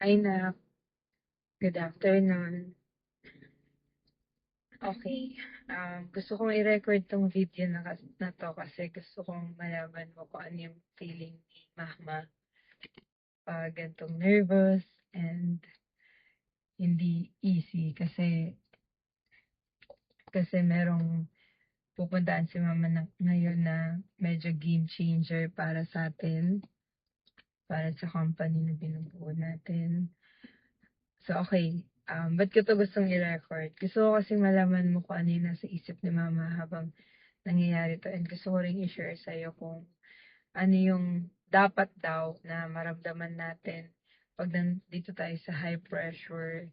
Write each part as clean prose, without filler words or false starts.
Hi, Nak. Good afternoon. Okay. Gusto kong i-record tong video na to kasi gusto kong malaman mo kung ano yung feeling ni Mama pag gantong nervous and hindi easy kasi merong pupuntaan si Mama ngayon na medyo game changer para sa atin, para sa company na binubuo natin. So, okay. Ba't ko to gustong i-record? Gusto ko kasi malaman mo kung ano yung nasa isip ni Mama habang nangyayari to. And gusto ko rin i-share sa'yo kung ano yung dapat daw na maramdaman natin pag nandito tayo sa high pressure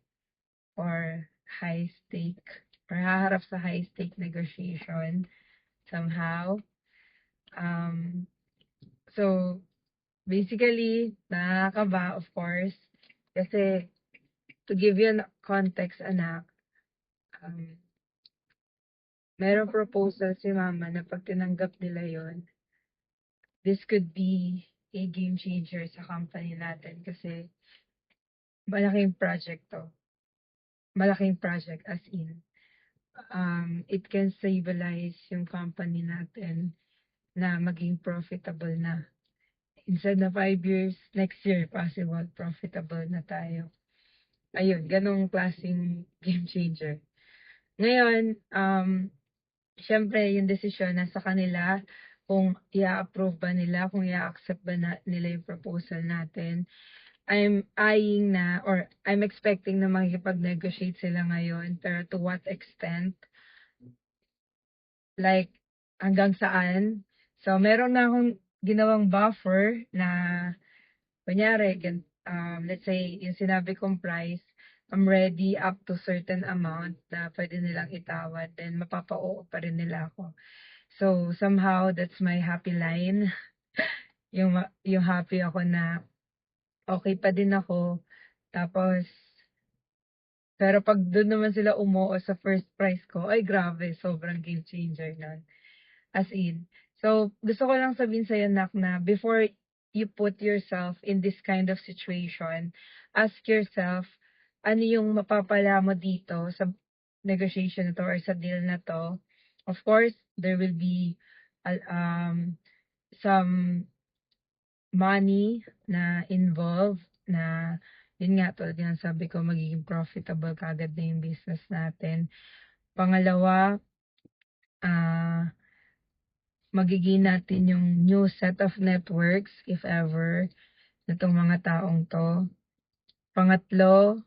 or high stake or haharap sa high stake negotiation somehow. Um, so, basically, nakakaba, of course, kasi to give you a context, anak, um, merong proposal si Mama na pag tinanggap nila yon, this could be a game changer sa company natin kasi malaking project to. Malaking project as in. It can stabilize yung company natin na maging profitable na. Instead na 5 years, next year, possible, profitable na tayo. Ayun, ganong klaseng game changer. Ngayon, syempre, yung desisyon nasa kanila kung i-approve ba nila, kung i-accept ba nila yung proposal natin. I'm eyeing na or I'm expecting na makikipag-negotiate sila ngayon, pero to what extent? Like, hanggang saan? So, meron na akong ginawang buffer na, kunyari, let's say, yung sinabi kong price, I'm ready up to certain amount na pwede nilang itawad, then mapapa-oo pa rin nila ako. So, somehow, that's my happy line. Yung happy ako na okay pa din ako. Tapos, pero pag doon naman sila umuo sa first price ko, ay grabe, sobrang game changer nun. As in. So, gusto ko lang sabihin sa'yo, Nak, na before you put yourself in this kind of situation, ask yourself, ano yung mapapala mo dito sa negotiation na to or sa deal na to. Of course, there will be some money na involved na yun nga, tulad yung sabi ko, magiging profitable kagad na yung business natin. Pangalawa, magiging natin yung new set of networks, if ever, na itong mga taong to. Pangatlo,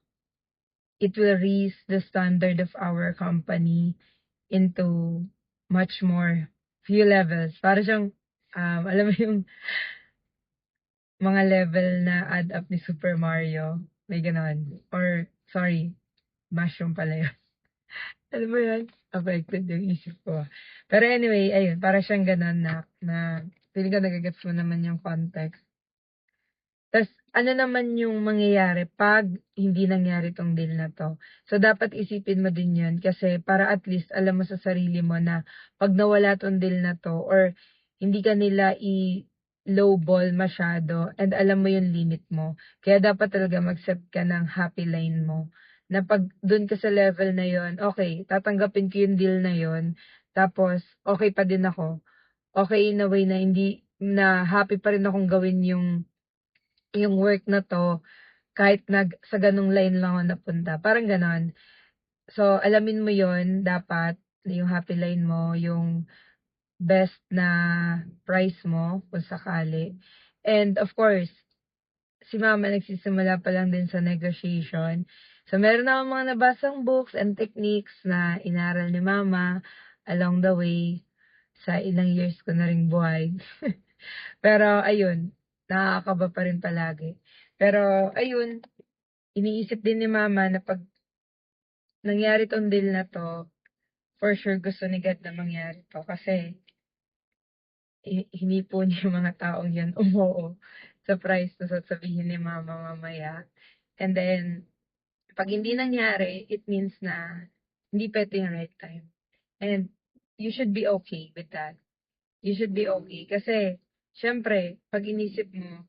it will raise the standard of our company into much more few levels. Para siyang, alam mo yung mga level na add up ni Super Mario. May ganon. Or, sorry, mushroom pala yun. Alam mo yun? Affected yung isip ko. Pero anyway, ayun, para siyang ganon na feeling ko nagagets mo naman yung context. Tas ano naman yung mangyayari pag hindi nangyari tong deal na 'to. So, dapat isipin mo din yun kasi para at least alam mo sa sarili mo na pag nawala tong deal na 'to or hindi ka nila i-lowball masyado and alam mo yung limit mo. Kaya dapat talaga mag-set ka ng happy line mo na pag dun ka sa level na yon, okay, tatanggapin ko yung deal na yon, tapos okay pa din ako. Okay in a way na hindi na happy pa rin akong gawin yung work na 'to kahit sa gano'ng line lang ako napunta, parang gano'n. So, alamin mo 'yon dapat, yung happy line mo, yung best na price mo kung sakali. And of course, si mama nagsisimula pa lang din sa negotiation. So, meron akong mga nabasang books and techniques na inaral ni mama along the way sa ilang years ko na ring buhay. Pero ayun, nakakakaba pa rin palagi. Pero ayun, iniisip din ni mama na pag nangyari 'tong deal na 'to, for sure gusto ni God na mangyari 'to kasi hinipo niya yung mga taong 'yan umoo sa price na sasabihin ni mama mamaya. And then, pag hindi nangyari, it means na hindi pa ito yung right time. And you should be okay with that. You should be okay kasi siyempre 'pag inisip mo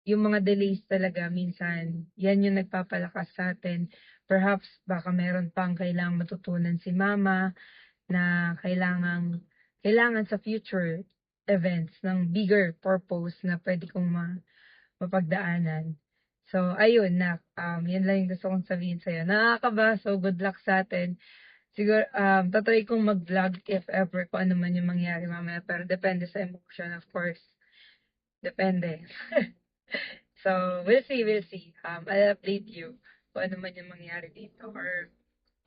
yung mga delays talaga minsan, yan yung nagpapalakas sa'tin. Perhaps baka meron pang kailangang matutunan si mama na kailangan sa future events ng bigger purpose na puwede kong mapagdaanan. So ayun yun lang yung gusto kong sabihin sa'yo. Nakakaba, so good luck sa'tin. Siguro, ta-try kong mag-vlog if ever kung ano man yung mangyari mamaya, pero depende sa emotion, of course. Depende. So, we'll see, we'll see. I'll update you kung ano man yung mangyari dito. Or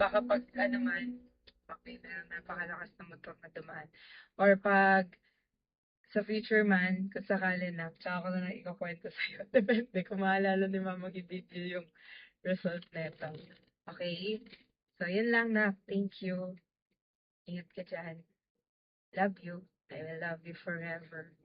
baka pag ano man, okay, meron napakalakas na motor na dumaan. Or pag sa future man, kung sakali na, tsaka ko na lang ikukwento sa'yo. Depende kung maalala ni Mama i-video yung result neto. Okay? So, yun lang na. Thank you. Ingat ka dyan. Love you. I will love you forever.